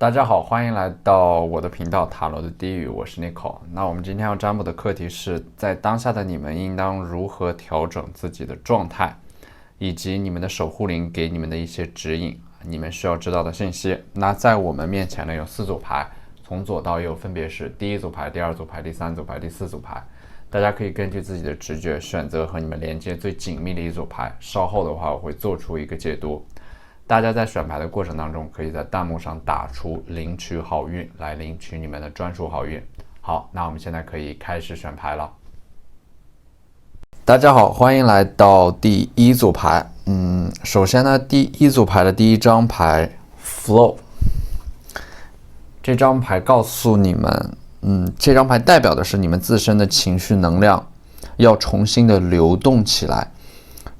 大家好，欢迎来到我的频道塔罗的低语，我是 Nico。那我们今天要占卜的课题是在当下的你们应当如何调整自己的状态，以及你们的守护灵给你们的一些指引，你们需要知道的信息。那在我们面前呢有4组牌，从左到右分别是第1组牌、第2组牌、第3组牌、第4组牌。大家可以根据自己的直觉选择和你们连接最紧密的一组牌。稍后的话我会做出一个解读。大家在选牌的过程当中，可以在弹幕上打出领取好运来领取你们的专属好运。好，那我们现在可以开始选牌了。大家好，欢迎来到第1组牌。首先呢，第1组牌的第一张牌 Flow， 这张牌告诉你们，这张牌代表的是你们自身的情绪能量要重新的流动起来。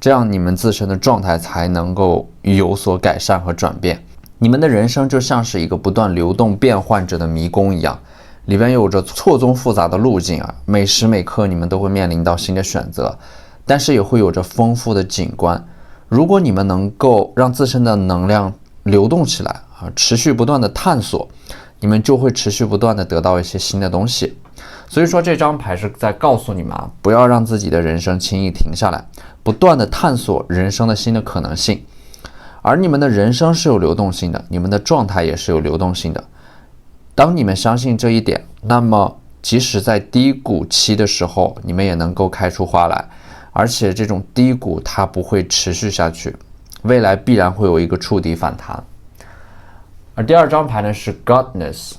这样你们自身的状态才能够有所改善和转变。你们的人生就像是一个不断流动变换着的迷宫一样，里边有着错综复杂的路径啊，每时每刻你们都会面临到新的选择，但是也会有着丰富的景观。如果你们能够让自身的能量流动起来啊，持续不断的探索，你们就会持续不断的得到一些新的东西。所以说这张牌是在告诉你们啊，不要让自己的人生轻易停下来，不断的探索人生的新的可能性。而你们的人生是有流动性的，你们的状态也是有流动性的。当你们相信这一点，那么即使在低谷期的时候，你们也能够开出花来，而且这种低谷它不会持续下去，未来必然会有一个触底反弹。而第2张牌呢是 Goddess，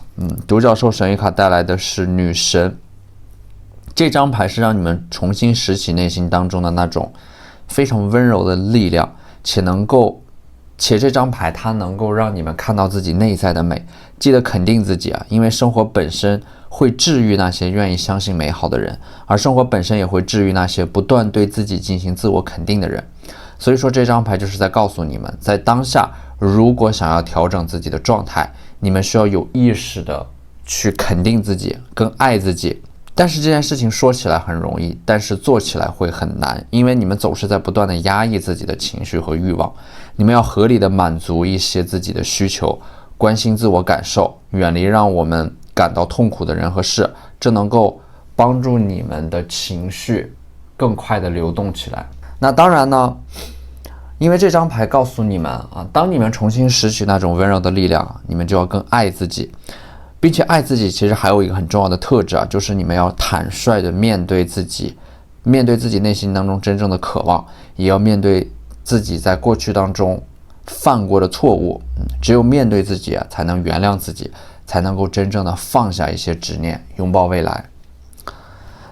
独角兽神谕卡带来的是女神。这张牌是让你们重新拾起内心当中的那种非常温柔的力量，且这张牌它能够让你们看到自己内在的美。记得肯定自己啊，因为生活本身会治愈那些愿意相信美好的人，而生活本身也会治愈那些不断对自己进行自我肯定的人。所以说这张牌就是在告诉你们，在当下如果想要调整自己的状态，你们需要有意识的去肯定自己，更爱自己。但是这件事情说起来很容易，但是做起来会很难，因为你们总是在不断的压抑自己的情绪和欲望。你们要合理的满足一些自己的需求，关心自我感受，远离让我们感到痛苦的人和事，这能够帮助你们的情绪更快的流动起来。那当然呢，因为这张牌告诉你们啊，当你们重新拾取那种温柔的力量，你们就要更爱自己。并且爱自己其实还有一个很重要的特质啊，就是你们要坦率的面对自己内心当中真正的渴望，也要面对自己在过去当中犯过的错误。只有面对自己啊，才能原谅自己，才能够真正的放下一些执念，拥抱未来。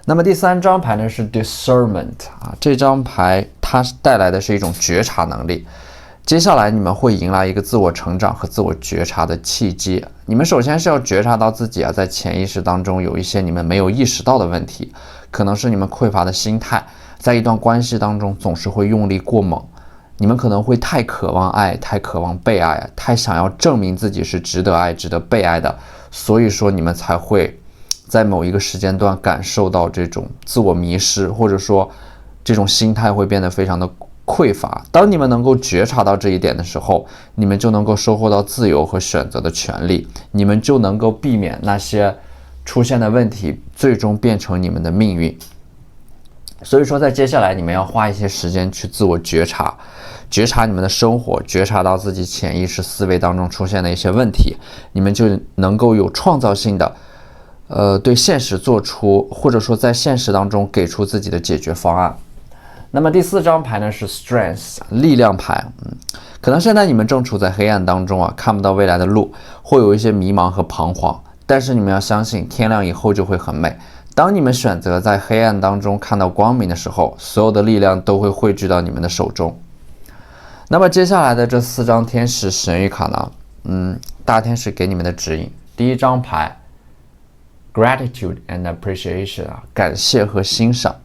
那么第3张牌呢是 Discernment 啊，这张牌它带来的是一种觉察能力。接下来你们会迎来一个自我成长和自我觉察的契机。你们首先是要觉察到自己啊，在潜意识当中有一些你们没有意识到的问题，可能是你们匮乏的心态，在一段关系当中总是会用力过猛，你们可能会太渴望爱，太渴望被爱，太想要证明自己是值得爱、值得被爱的，所以说你们才会在某一个时间段感受到这种自我迷失，或者说这种心态会变得非常的匮乏。当你们能够觉察到这一点的时候，你们就能够收获到自由和选择的权利，你们就能够避免那些出现的问题最终变成你们的命运。所以说在接下来你们要花一些时间去自我觉察，觉察你们的生活，觉察到自己潜意识思维当中出现的一些问题，你们就能够有创造性的对现实做出，或者说在现实当中给出自己的解决方案。那么第4张牌呢是 Strength 力量牌。可能现在你们正处在黑暗当中啊，看不到未来的路，会有一些迷茫和彷徨，但是你们要相信天亮以后就会很美。当你们选择在黑暗当中看到光明的时候，所有的力量都会汇聚到你们的手中。那么接下来的这4张天使神谕卡呢，大天使给你们的指引。第1张牌 Gratitude and Appreciation 啊，感谢和欣赏。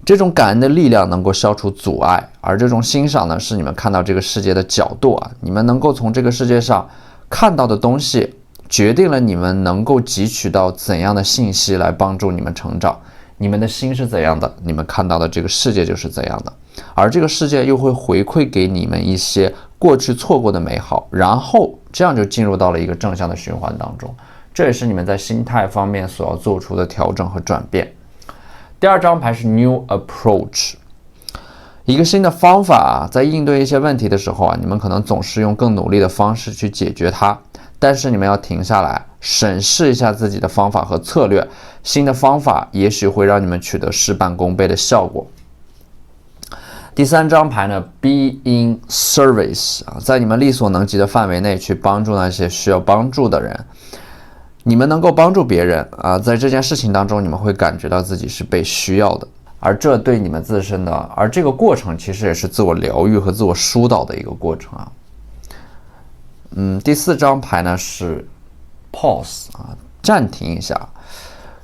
这种感恩的力量能够消除阻碍，而这种欣赏呢，是你们看到这个世界的角度啊，你们能够从这个世界上看到的东西，决定了你们能够汲取到怎样的信息来帮助你们成长。你们的心是怎样的，你们看到的这个世界就是怎样的。而这个世界又会回馈给你们一些过去错过的美好，然后这样就进入到了一个正向的循环当中。这也是你们在心态方面所要做出的调整和转变。第二张牌是 New Approach， 一个新的方法在应对一些问题的时候你们可能总是用更努力的方式去解决它，但是你们要停下来审视一下自己的方法和策略，新的方法也许会让你们取得事半功倍的效果。第三张牌呢 Be in Service， 在你们力所能及的范围内去帮助那些需要帮助的人。你们能够帮助别人在这件事情当中你们会感觉到自己是被需要的，而这对你们自身的，而这个过程其实也是自我疗愈和自我疏导的一个过程第四张牌呢是 Pause， 暂停一下。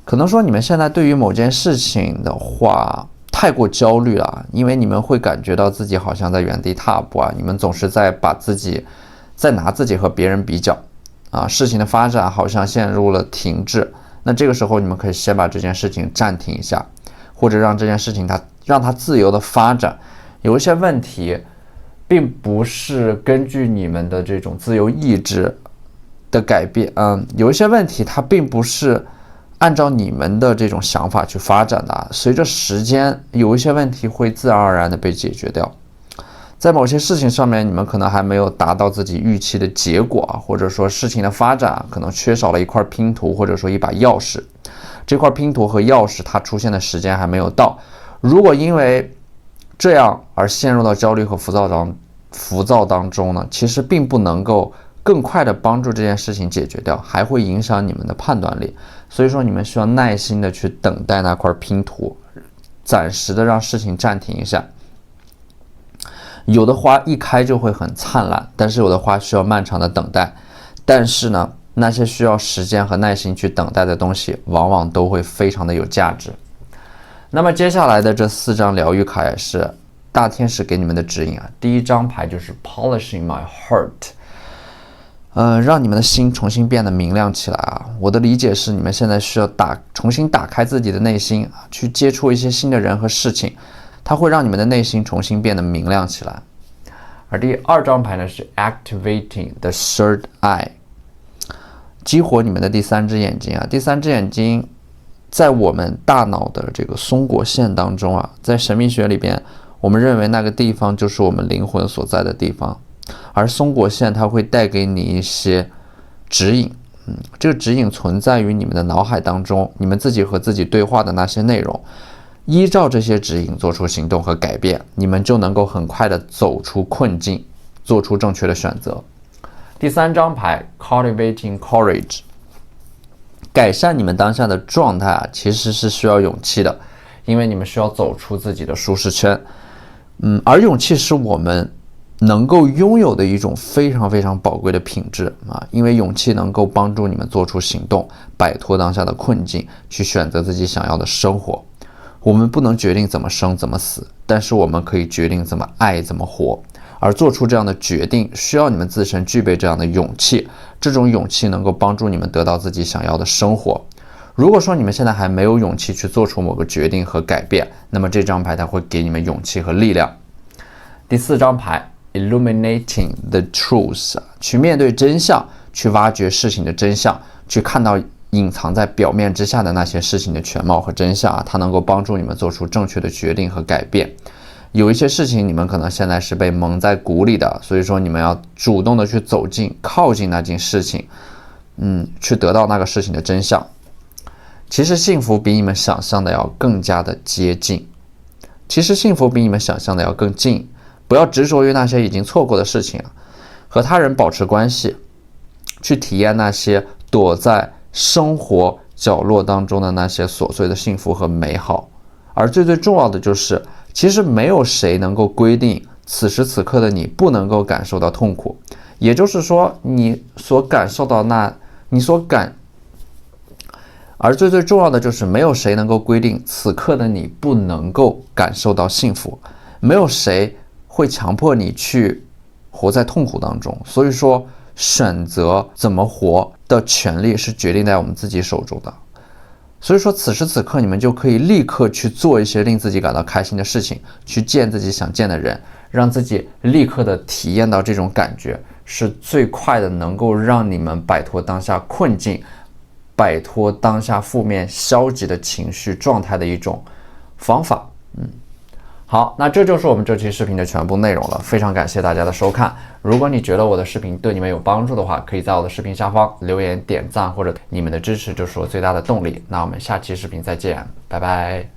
可能说你们现在对于某件事情的话太过焦虑了，因为你们会感觉到自己好像在原地踏步你们总是在拿自己和别人比较事情的发展好像陷入了停滞。那这个时候你们可以先把这件事情暂停一下，或者让这件事情让它自由的发展。有一些问题并不是根据你们的这种自由意志的改变，有一些问题它并不是按照你们的这种想法去发展的，随着时间有一些问题会自然而然的被解决掉。在某些事情上面你们可能还没有达到自己预期的结果，或者说事情的发展可能缺少了一块拼图，或者说一把钥匙。这块拼图和钥匙它出现的时间还没有到，如果因为这样而陷入到焦虑和浮躁当中呢，其实并不能够更快的帮助这件事情解决掉，还会影响你们的判断力。所以说你们需要耐心的去等待那块拼图，暂时的让事情暂停一下。有的花一开就会很灿烂，但是有的花需要漫长的等待。但是呢，那些需要时间和耐心去等待的东西往往都会非常的有价值。那么接下来的这4张疗愈卡也是大天使给你们的指引第一张牌就是 Polishing my heart，让你们的心重新变得明亮起来我的理解是你们现在需要重新打开自己的内心去接触一些新的人和事情，它会让你们的内心重新变得明亮起来。而第二张牌呢是 Activating the Third Eye， 激活你们的第三只眼睛第三只眼睛在我们大脑的这个松果线当中在神秘学里边我们认为那个地方就是我们灵魂所在的地方，而松果线它会带给你一些指引，这个指引存在于你们的脑海当中，你们自己和自己对话的那些内容，依照这些指引做出行动和改变，你们就能够很快的走出困境，做出正确的选择。第三张牌 Cultivating Courage， 改善你们当下的状态其实是需要勇气的，因为你们需要走出自己的舒适圈。而勇气是我们能够拥有的一种非常非常宝贵的品质因为勇气能够帮助你们做出行动，摆脱当下的困境，去选择自己想要的生活。我们不能决定怎么生怎么死，但是我们可以决定怎么爱怎么活，而做出这样的决定需要你们自身具备这样的勇气，这种勇气能够帮助你们得到自己想要的生活。如果说你们现在还没有勇气去做出某个决定和改变，那么这张牌它会给你们勇气和力量。第四张牌 Illuminating the Truth， 去面对真相，去挖掘事情的真相，去看到隐藏在表面之下的那些事情的全貌和真相它能够帮助你们做出正确的决定和改变。有一些事情你们可能现在是被蒙在鼓里的，所以说你们要主动的去走近靠近那件事情，去得到那个事情的真相。其实幸福比你们想象的要更加的接近，其实幸福比你们想象的要更近。不要执着于那些已经错过的事情和他人保持关系，去体验那些躲在生活角落当中的那些琐碎的幸福和美好。而最重要的就是，其实没有谁能够规定此时此刻的你不能够感受到痛苦，也就是说而最重要的就是没有谁能够规定此刻的你不能够感受到幸福，没有谁会强迫你去活在痛苦当中。所以说选择怎么活的权利是决定在我们自己手中的。所以说此时此刻你们就可以立刻去做一些令自己感到开心的事情，去见自己想见的人，让自己立刻的体验到这种感觉，是最快的能够让你们摆脱当下困境，摆脱当下负面消极的情绪状态的一种方法。好，那这就是我们这期视频的全部内容了，非常感谢大家的收看。如果你觉得我的视频对你们有帮助的话，可以在我的视频下方留言点赞，或者你们的支持就是我最大的动力。那我们下期视频再见，拜拜。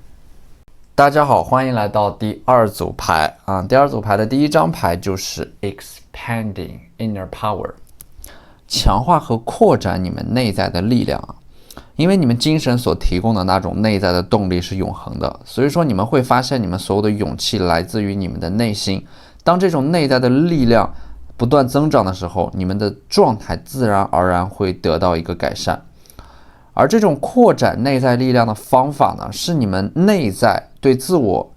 大家好，欢迎来到第二组牌啊。第二组牌的第一张牌就是 Expanding Inner Power， 强化和扩展你们内在的力量。因为你们精神所提供的那种内在的动力是永恒的，所以说你们会发现你们所有的勇气来自于你们的内心。当这种内在的力量不断增长的时候，你们的状态自然而然会得到一个改善。而这种扩展内在力量的方法呢，是你们内在对自我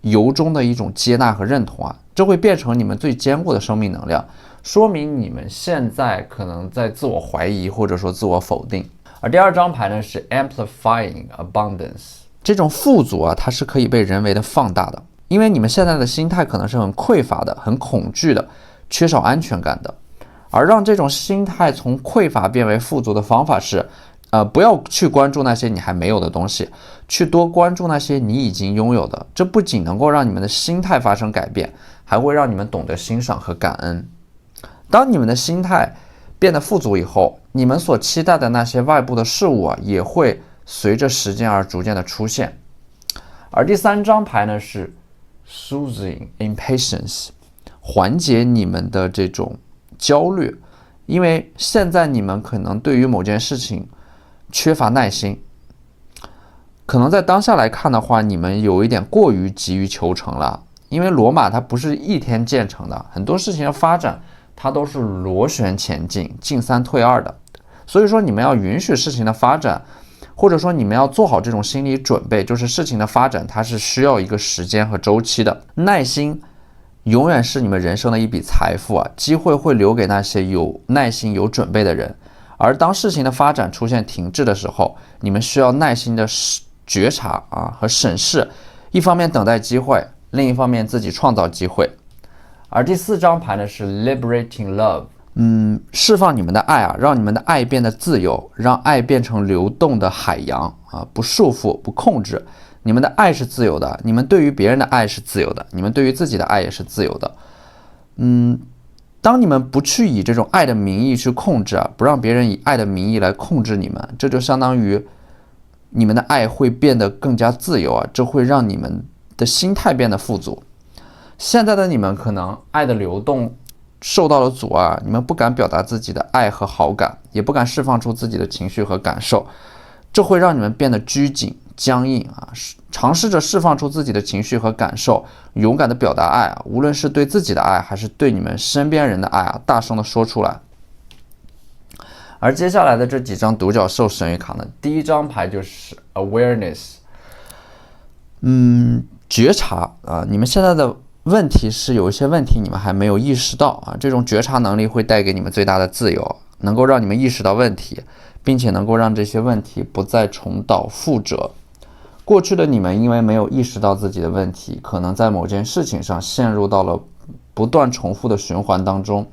由衷的一种接纳和认同啊，这会变成你们最坚固的生命能量，说明你们现在可能在自我怀疑或者说自我否定。而第二张牌呢是 Amplifying Abundance， 这种富足啊，它是可以被人为的放大的，因为你们现在的心态可能是很匮乏的、很恐惧的、缺少安全感的。而让这种心态从匮乏变为富足的方法是，不要去关注那些你还没有的东西，去多关注那些你已经拥有的。这不仅能够让你们的心态发生改变，还会让你们懂得欣赏和感恩。当你们的心态变得富足以后，你们所期待的那些外部的事物啊，也会随着时间而逐渐的出现。而第三张牌呢是 Soothing Impatience， 缓解你们的这种焦虑，因为现在你们可能对于某件事情缺乏耐心，可能在当下来看的话，你们有一点过于急于求成了，因为罗马它不是一天建成的，很多事情的发展它都是螺旋前进、进三退二的，所以说你们要允许事情的发展，或者说你们要做好这种心理准备，就是事情的发展它是需要一个时间和周期的。耐心永远是你们人生的一笔财富啊，机会会留给那些有耐心、有准备的人。而当事情的发展出现停滞的时候，你们需要耐心的觉察和审视，一方面等待机会，另一方面自己创造机会。而第四张牌呢是 Liberating Love， 释放你们的爱啊，让你们的爱变得自由，让爱变成流动的海洋啊，不束缚，不控制。你们的爱是自由的，你们对于别人的爱是自由的，你们对于自己的爱也是自由的。当你们不去以这种爱的名义去控制不让别人以爱的名义来控制你们，这就相当于你们的爱会变得更加自由这会让你们的心态变得富足。现在的你们可能爱的流动受到了阻碍，你们不敢表达自己的爱和好感，也不敢释放出自己的情绪和感受，这会让你们变得拘谨、僵硬尝试着释放出自己的情绪和感受，勇敢的表达爱无论是对自己的爱还是对你们身边人的爱大声的说出来。而接下来的这几张独角兽神谕卡呢，第一张牌就是 Awareness， 觉察你们现在的问题是有一些问题你们还没有意识到这种觉察能力会带给你们最大的自由，能够让你们意识到问题，并且能够让这些问题不再重蹈覆辙。过去的你们因为没有意识到自己的问题，可能在某件事情上陷入到了不断重复的循环当中，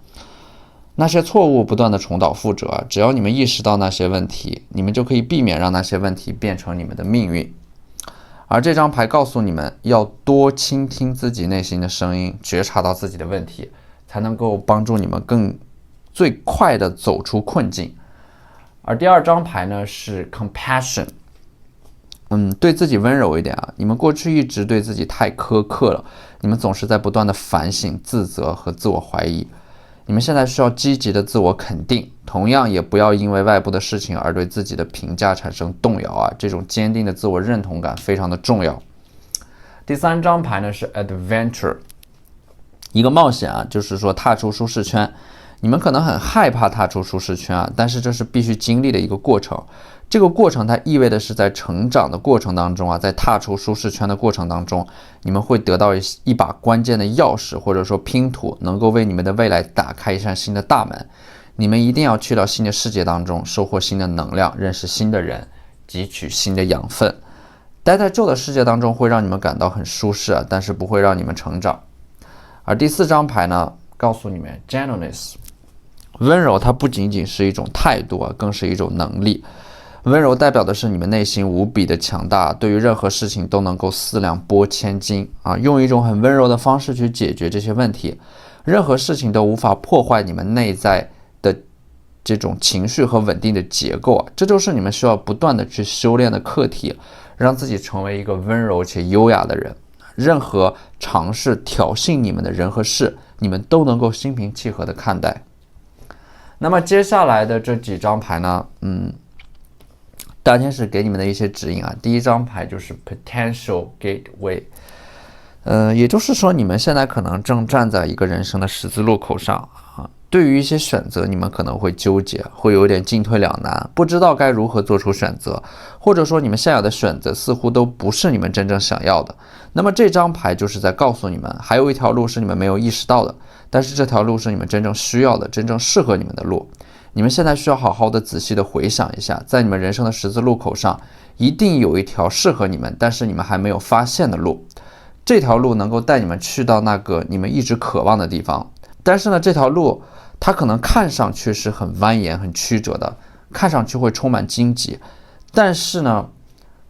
那些错误不断的重蹈覆辙只要你们意识到那些问题，你们就可以避免让那些问题变成你们的命运。而这张牌告诉你们要多倾听自己内心的声音，觉察到自己的问题，才能够帮助你们最快的走出困境。而第二张牌呢是 Compassion， 对自己温柔一点你们过去一直对自己太苛刻了，你们总是在不断的反省、自责和自我怀疑。你们现在需要积极的自我肯定，同样也不要因为外部的事情而对自己的评价产生动摇这种坚定的自我认同感非常的重要。第三张牌呢是 Adventure， 一个冒险就是说踏出舒适圈。你们可能很害怕踏出舒适圈但是这是必须经历的一个过程。这个过程它意味的是在成长的过程当中在踏出舒适圈的过程当中，你们会得到一把关键的钥匙，或者说拼图，能够为你们的未来打开一扇新的大门。你们一定要去到新的世界当中，收获新的能量，认识新的人，汲取新的养分。待在旧的世界当中会让你们感到很舒适啊，但是不会让你们成长。而第4张牌呢，告诉你们 gentleness， 温柔它不仅仅是一种态度啊，更是一种能力。温柔代表的是你们内心无比的强大，对于任何事情都能够四两拨千斤啊，用一种很温柔的方式去解决这些问题，任何事情都无法破坏你们内在的这种情绪和稳定的结构啊，这就是你们需要不断的去修炼的课题，让自己成为一个温柔且优雅的人。任何尝试挑衅你们的人和事，你们都能够心平气和的看待。那么接下来的这几张牌呢，大天使给你们的一些指引啊。第1张牌就是 potential gateway， 也就是说你们现在可能正站在一个人生的十字路口上啊。对于一些选择，你们可能会纠结，会有点进退两难，不知道该如何做出选择，或者说你们现有的选择似乎都不是你们真正想要的。那么这张牌就是在告诉你们，还有一条路是你们没有意识到的，但是这条路是你们真正需要的，真正适合你们的路。你们现在需要好好的仔细的回想一下，在你们人生的十字路口上，一定有一条适合你们，但是你们还没有发现的路。这条路能够带你们去到那个你们一直渴望的地方。但是呢，这条路它可能看上去是很蜿蜒、很曲折的，看上去会充满荆棘。但是呢，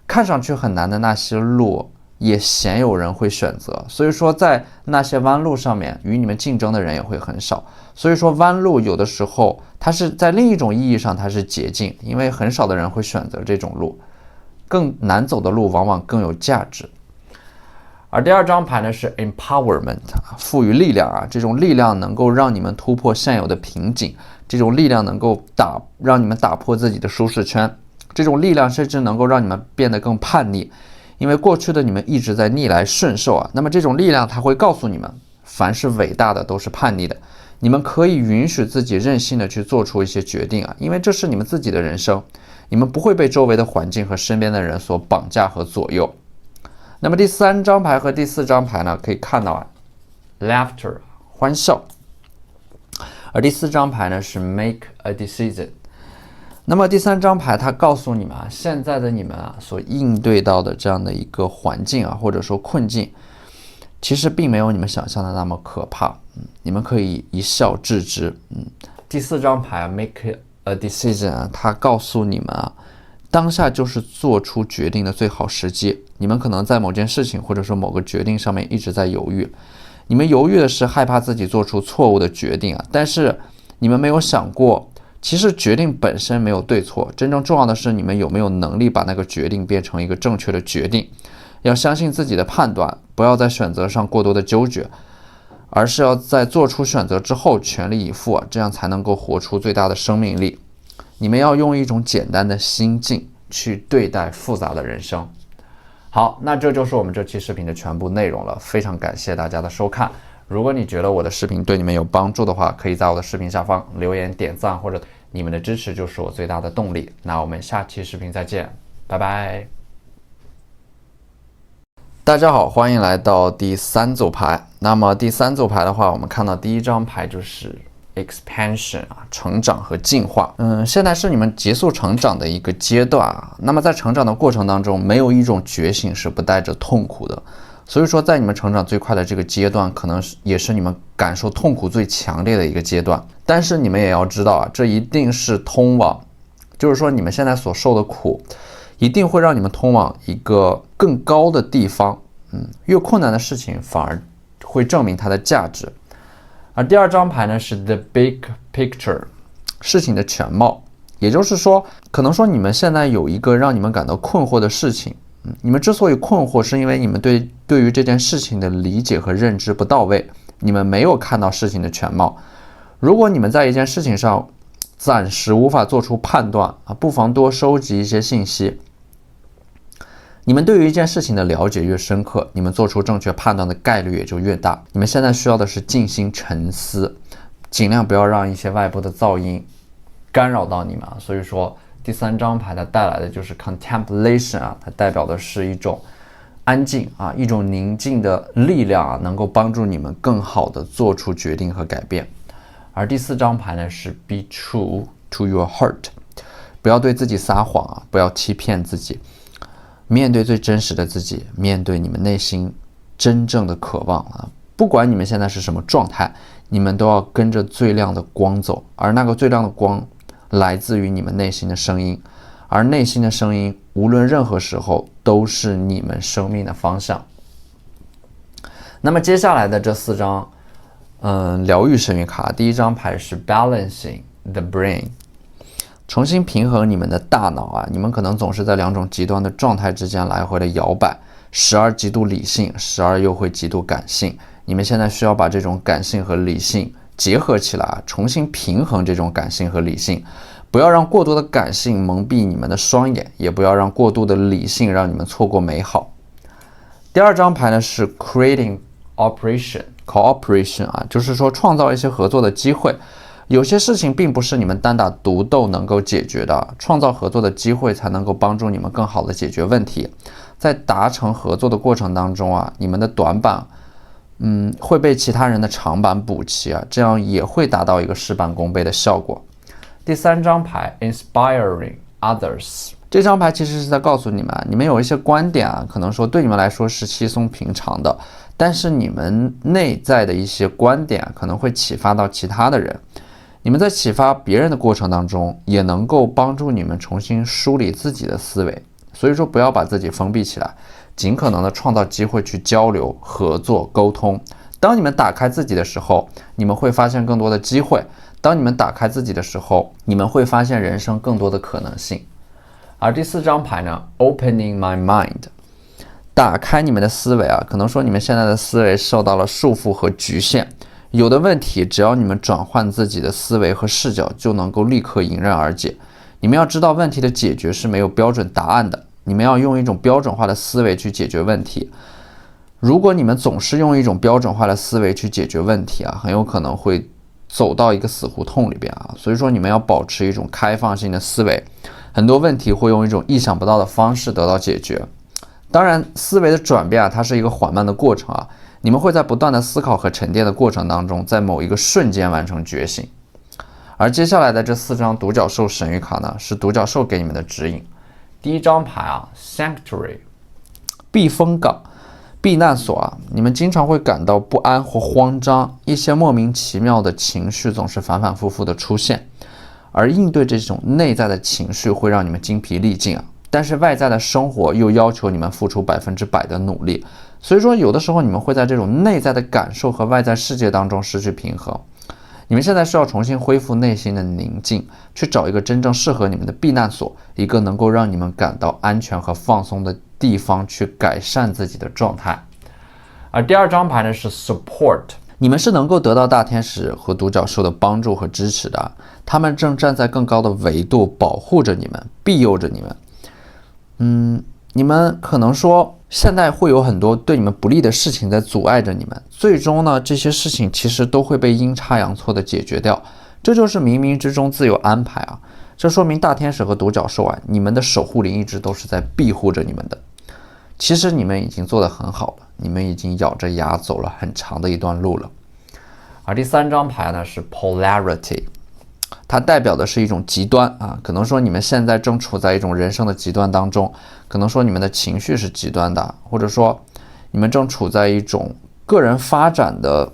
看上去很难的那些路，也鲜有人会选择。所以说，在那些弯路上面，与你们竞争的人也会很少。所以说，弯路有的时候它是在另一种意义上它是捷径，因为很少的人会选择这种路，更难走的路往往更有价值。而第2张牌呢是 empowerment， 赋予力量啊，这种力量能够让你们突破现有的瓶颈，这种力量能够让你们打破自己的舒适圈，这种力量甚至能够让你们变得更叛逆，因为过去的你们一直在逆来顺受啊。那么这种力量它会告诉你们，凡是伟大的都是叛逆的，你们可以允许自己任性的去做出一些决定啊，因为这是你们自己的人生，你们不会被周围的环境和身边的人所绑架和左右。那么第3张牌和第4张牌呢，可以看到啊 laughter 欢笑，而第4张牌呢是 make a decision。 那么第3张牌它告诉你们啊，现在的你们啊所应对到的这样的一个环境啊，或者说困境，其实并没有你们想象的那么可怕，你们可以一笑置之。第4张牌 make a decision 啊，它告诉你们啊，当下就是做出决定的最好时机。你们可能在某件事情或者说某个决定上面一直在犹豫，你们犹豫的是害怕自己做出错误的决定啊，但是你们没有想过，其实决定本身没有对错，真正重要的是你们有没有能力把那个决定变成一个正确的决定。要相信自己的判断，不要在选择上过多的纠结，而是要在做出选择之后全力以赴啊，这样才能够活出最大的生命力。你们要用一种简单的心境去对待复杂的人生。好，那这就是我们这期视频的全部内容了，非常感谢大家的收看。如果你觉得我的视频对你们有帮助的话，可以在我的视频下方留言点赞，或者你们的支持就是我最大的动力。那我们下期视频再见，拜拜。大家好，欢迎来到第3组牌。那么第3组牌的话，我们看到第1张牌就是expansion 啊，成长和进化。现在是你们急速成长的一个阶段啊。那么在成长的过程当中，没有一种觉醒是不带着痛苦的。所以说，在你们成长最快的这个阶段，可能也是你们感受痛苦最强烈的一个阶段。但是你们也要知道啊，这一定是通往，就是说你们现在所受的苦，一定会让你们通往一个更高的地方。越困难的事情反而会证明它的价值。而第2张牌呢是 The Big Picture， 事情的全貌。也就是说，可能说你们现在有一个让你们感到困惑的事情，你们之所以困惑，是因为你们对于这件事情的理解和认知不到位，你们没有看到事情的全貌。如果你们在一件事情上暂时无法做出判断不妨多收集一些信息。你们对于一件事情的了解越深刻，你们做出正确判断的概率也就越大。你们现在需要的是静心沉思，尽量不要让一些外部的噪音干扰到你们。所以说第3张牌它带来的就是 contemplation 啊，它代表的是一种安静啊，一种宁静的力量啊，能够帮助你们更好的做出决定和改变。而第4张牌呢是 be true to your heart。不要对自己撒谎啊，不要欺骗自己，面对最真实的自己，面对你们内心真正的渴望啊。不管你们现在是什么状态，你们都要跟着最亮的光走，而那个最亮的光来自于你们内心的声音，而内心的声音无论任何时候都是你们生命的方向。那么接下来的这4张疗愈神谕卡，第一张牌是 Balancing the Brain， 重新平衡你们的大脑啊。你们可能总是在2种极端的状态之间来回的摇摆，时而极度理性，时而又会极度感性。你们现在需要把这种感性和理性结合起来，重新平衡这种感性和理性，不要让过多的感性蒙蔽你们的双眼，也不要让过度的理性让你们错过美好。第2张牌呢是 Creating Cooperation 啊，就是说创造一些合作的机会。有些事情并不是你们单打独斗能够解决的，创造合作的机会才能够帮助你们更好的解决问题。在达成合作的过程当中啊，你们的短板会被其他人的长板补齐啊，这样也会达到一个事半功倍的效果。第3张牌 Inspiring Others， 这张牌其实是在告诉你们，你们有一些观点啊，可能说对你们来说是稀松平常的，但是你们内在的一些观点可能会启发到其他的人。你们在启发别人的过程当中，也能够帮助你们重新梳理自己的思维。所以说不要把自己封闭起来，尽可能的创造机会去交流、合作、沟通。当你们打开自己的时候，你们会发现更多的机会。当你们打开自己的时候，你们会发现人生更多的可能性。而第4张牌呢 Opening my mind， 打开你们的思维啊，可能说你们现在的思维受到了束缚和局限，有的问题只要你们转换自己的思维和视角，就能够立刻迎刃而解。你们要知道问题的解决是没有标准答案的，你们要用一种标准化的思维去解决问题。如果你们总是用一种标准化的思维去解决问题啊，很有可能会走到一个死胡同里边啊。所以说你们要保持一种开放性的思维，很多问题会用一种意想不到的方式得到解决。当然思维的转变啊，它是一个缓慢的过程啊，你们会在不断的思考和沉淀的过程当中，在某一个瞬间完成觉醒。而接下来的这4张独角兽神谕卡呢，是独角兽给你们的指引。第1张牌啊 Sanctuary， 避风港、避难所啊，你们经常会感到不安或慌张，一些莫名其妙的情绪总是反反复复的出现，而应对这种内在的情绪会让你们精疲力尽啊。但是外在的生活又要求你们付出100%的努力，所以说有的时候你们会在这种内在的感受和外在世界当中失去平衡。你们现在需要重新恢复内心的宁静，去找一个真正适合你们的避难所，一个能够让你们感到安全和放松的地方，去改善自己的状态。而第2张牌呢是 Support， 你们是能够得到大天使和独角兽的帮助和支持的，他们正站在更高的维度保护着你们，庇佑着你们。你们可能说现在会有很多对你们不利的事情在阻碍着你们，最终呢，这些事情其实都会被阴差阳错的解决掉，这就是冥冥之中自有安排啊。这说明大天使和独角兽啊，你们的守护灵一直都是在庇护着你们的。其实你们已经做得很好了，你们已经咬着牙走了很长的一段路了。而第3张牌呢是 Polarity，它代表的是一种极端啊，可能说你们现在正处在一种人生的极端当中，可能说你们的情绪是极端的，或者说你们正处在一种个人发展的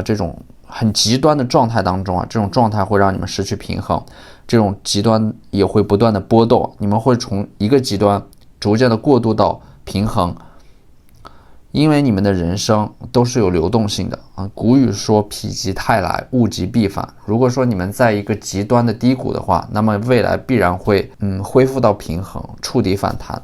这种很极端的状态当中啊，这种状态会让你们失去平衡，这种极端也会不断的波动，你们会从一个极端逐渐的过渡到平衡。因为你们的人生都是有流动性的啊，古语说否极泰来，物极必反。如果说你们在一个极端的低谷的话，那么未来必然会恢复到平衡，触底反弹。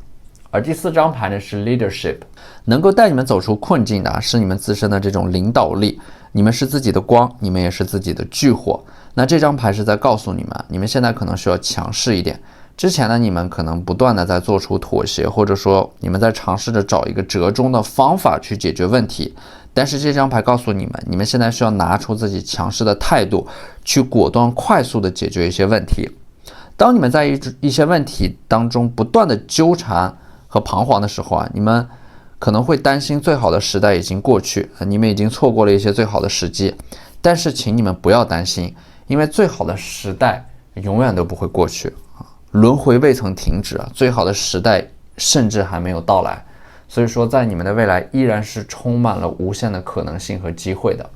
而第4张牌呢是 Leadership， 能够带你们走出困境的是你们自身的这种领导力，你们是自己的光，你们也是自己的炬火。那这张牌是在告诉你们，你们现在可能需要强势一点。之前呢，你们可能不断的在做出妥协，或者说你们在尝试着找一个折中的方法去解决问题，但是这张牌告诉你们，你们现在需要拿出自己强势的态度，去果断快速的解决一些问题。当你们在一些问题当中不断的纠缠和彷徨的时候啊，你们可能会担心最好的时代已经过去，你们已经错过了一些最好的时机，但是请你们不要担心，因为最好的时代永远都不会过去。轮回未曾停止啊，最好的时代甚至还没有到来。所以说，在你们的未来依然是充满了无限的可能性和机会的。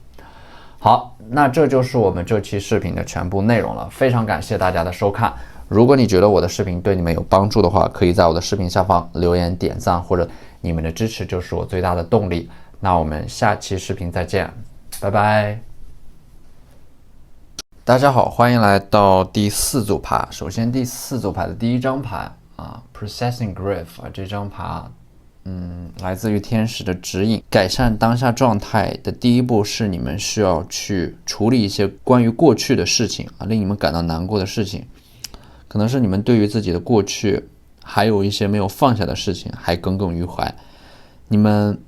好，那这就是我们这期视频的全部内容了。非常感谢大家的收看。如果你觉得我的视频对你们有帮助的话，可以在我的视频下方留言点赞，或者你们的支持就是我最大的动力。那我们下期视频再见，拜拜。大家好，欢迎来到第4组牌。首先，第4组牌的第1张牌Processing Grief 这张牌来自于天使的指引。改善当下状态的第一步是你们需要去处理一些关于过去的事情令你们感到难过的事情，可能是你们对于自己的过去还有一些没有放下的事情还耿耿于怀，你们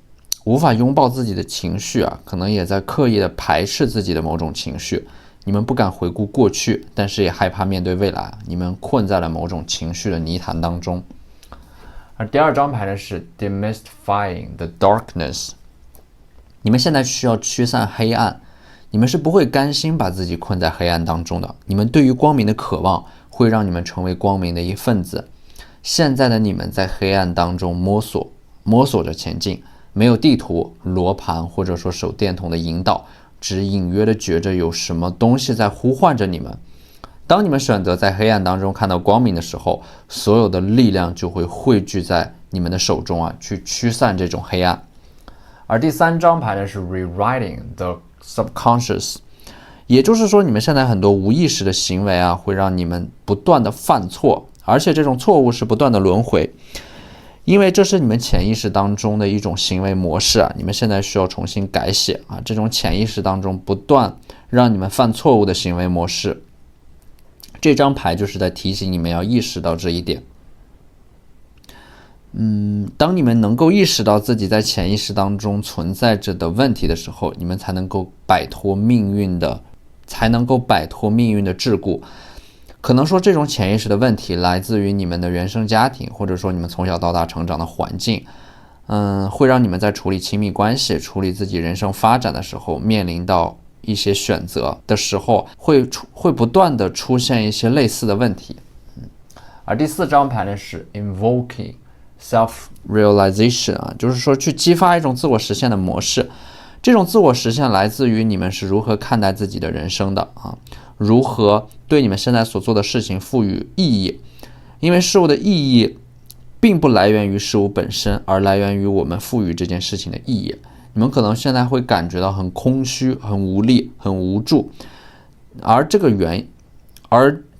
无法拥抱自己的情绪可能也在刻意的排斥自己的某种情绪。你们不敢回顾过去，但是也害怕面对未来，你们困在了某种情绪的泥潭当中。而第2张牌呢是 Demystifying the Darkness， 你们现在需要驱散黑暗，你们是不会甘心把自己困在黑暗当中的，你们对于光明的渴望会让你们成为光明的一份子。现在的你们在黑暗当中摸索着前进，没有地图、罗盘或者说手电筒的引导，只隐约的觉着有什么东西在呼唤着你们。当你们选择在黑暗当中看到光明的时候，所有的力量就会汇聚在你们的手中去驱散这种黑暗。而第3张牌呢是 Rewriting the Subconscious， 也就是说你们现在很多无意识的行为会让你们不断的犯错，而且这种错误是不断的轮回，因为这是你们潜意识当中的一种行为模式你们现在需要重新改写这种潜意识当中不断让你们犯错误的行为模式。这张牌就是在提醒你们要意识到这一点。当你们能够意识到自己在潜意识当中存在着的问题的时候，你们才能够摆脱命运的桎梏。可能说这种潜意识的问题来自于你们的原生家庭，或者说你们从小到大成长的环境，会让你们在处理亲密关系、处理自己人生发展的时候，面临到一些选择的时候，会不断的出现一些类似的问题。而第4张牌呢是 Invoking Self-Realization 就是说去激发一种自我实现的模式。这种自我实现来自于你们是如何看待自己的人生的如何对你们现在所做的事情赋予意义。因为事物的意义并不来源于事物本身，而来源于我们赋予这件事情的意义。你们可能现在会感觉到很空虚、很无力、很无助，而这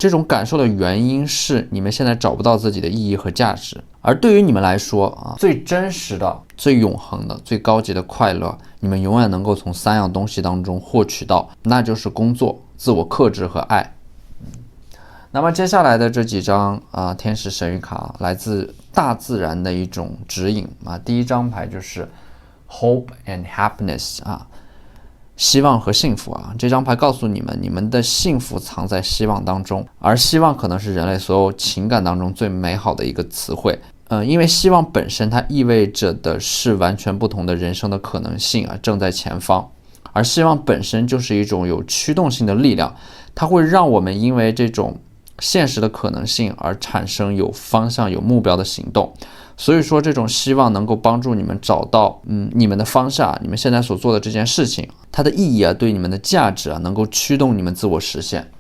种感受的原因是你们现在找不到自己的意义和价值。而对于你们来说最真实的、最永恒的、最高级的快乐，你们永远能够从3样东西当中获取到，那就是工作、自我克制和爱。那么接下来的这几张天使神谕卡来自大自然的一种指引第1张牌就是 Hope and Happiness 希望和幸福这张牌告诉你们，你们的幸福藏在希望当中，而希望可能是人类所有情感当中最美好的一个词汇。因为希望本身它意味着的是完全不同的人生的可能性正在前方，而希望本身就是一种有驱动性的力量，它会让我们因为这种现实的可能性而产生有方向、有目标的行动。所以说这种希望能够帮助你们找到你们的方向，你们现在所做的这件事情它的意义对你们的价值能够驱动你们自我实现。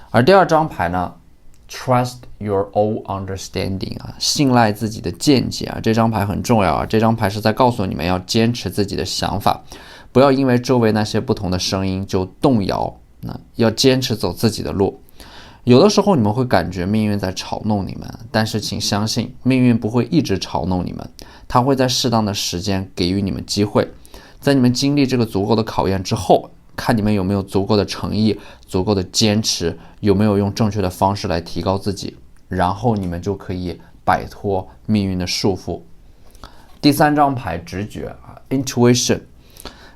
而第2张牌呢 Trust your own understanding 信赖自己的见解这张牌很重要这张牌是在告诉你们要坚持自己的想法，不要因为周围那些不同的声音就动摇，要坚持走自己的路。有的时候你们会感觉命运在嘲弄你们，但是请相信命运不会一直嘲弄你们，它会在适当的时间给予你们机会。在你们经历这个足够的考验之后，看你们有没有足够的诚意、足够的坚持，有没有用正确的方式来提高自己，然后你们就可以摆脱命运的束缚。第3张牌直觉Intuition，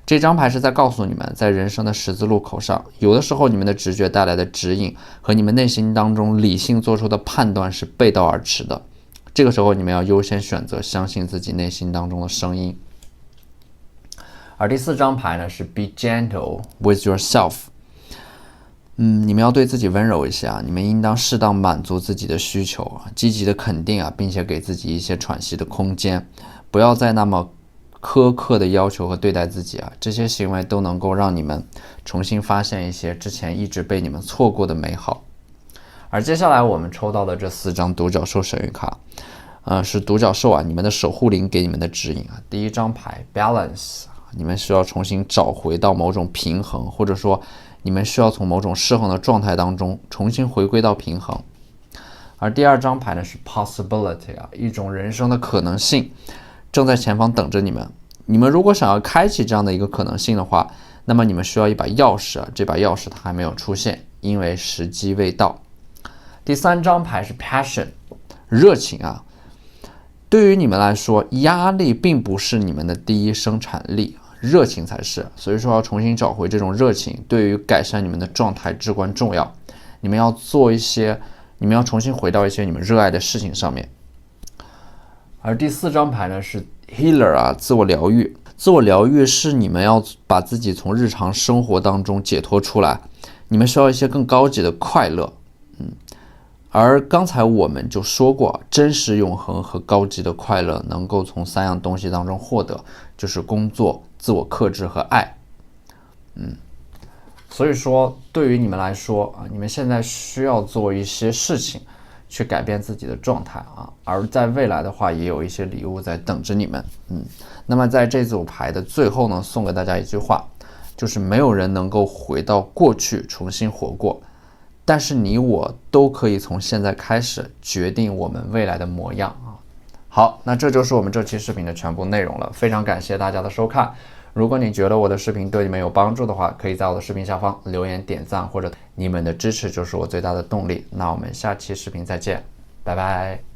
这张牌是在告诉你们，在人生的十字路口上，有的时候你们的直觉带来的指引和你们内心当中理性做出的判断是背道而驰的。这个时候你们要优先选择相信自己内心当中的声音。而第4张牌呢是 Be gentle with yourself。你们要对自己温柔一些啊，你们应当适当满足自己的需求啊，积极的肯定啊，并且给自己一些喘息的空间，不要再那么苛刻的要求和对待自己啊，这些行为都能够让你们重新发现一些之前一直被你们错过的美好。而接下来我们抽到的这4张独角兽神谕卡，是独角兽啊，你们的守护灵给你们的指引啊。第一张牌 Balance， 你们需要重新找回到某种平衡，或者说你们需要从某种失衡的状态当中重新回归到平衡。而第2张牌呢是 Possibility 啊，一种人生的可能性正在前方等着你们。你们如果想要开启这样的一个可能性的话，那么你们需要一把钥匙啊，这把钥匙它还没有出现，因为时机未到。第3张牌是 Passion， 热情啊。对于你们来说，压力并不是你们的第一生产力，热情才是。所以说要重新找回这种热情，对于改善你们的状态至关重要。你们要重新回到一些你们热爱的事情上面。而第4张牌呢是 Healer 啊，自我疗愈。自我疗愈是你们要把自己从日常生活当中解脱出来，你们需要一些更高级的快乐。而刚才我们就说过，真实永恒和高级的快乐能够从3样东西当中获得，就是工作、自我克制和爱。所以说对于你们来说啊，你们现在需要做一些事情去改变自己的状态啊，而在未来的话也有一些礼物在等着你们。那么在这组牌的最后呢，送给大家一句话，就是没有人能够回到过去重新活过，但是你我都可以从现在开始决定我们未来的模样啊。好，那这就是我们这期视频的全部内容了，非常感谢大家的收看。如果你觉得我的视频对你们有帮助的话，可以在我的视频下方留言点赞，或者你们的支持就是我最大的动力。那我们下期视频再见，拜拜。